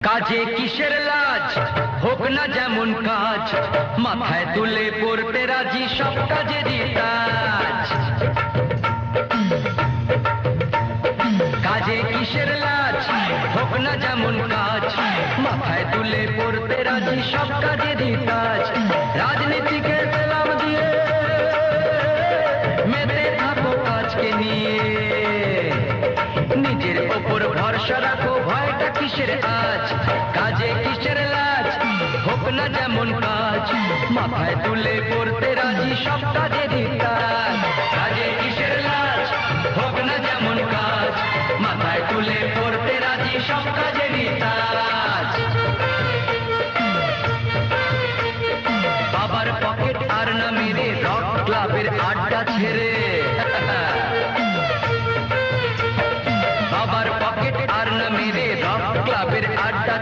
কাজে কিসের লাজ, হোক না যেমন কাজ, মাথায় তুলে পড়তে রাজি সব কাজেরই কাজ। কাজে কিসের লাজ, হোক না যেমন কাজ, মাথায় তুলে পড়তে রাজি সব কাজেরই কাজ। রাজনীতিকে সালাম দিয়ে মেতে থাকো কাজকে নিয়ে, নিজের ওপর ভরসা রাখো, ভয়টা কিসের আজ। কাজে কিসের লাজ, হোক না যেমন কাজ, মাথায় তুলে পড়তে রাজি সব কাজেরই কাজ। কাজে কিসের লাজ, হোক না যেমন কাজ, মাথায় তুলে পড়তে রাজি সব কাজেরই কাজ। বাবার পকেট আর না মেরে রক ক্লাবের আড্ডা ছেড়ে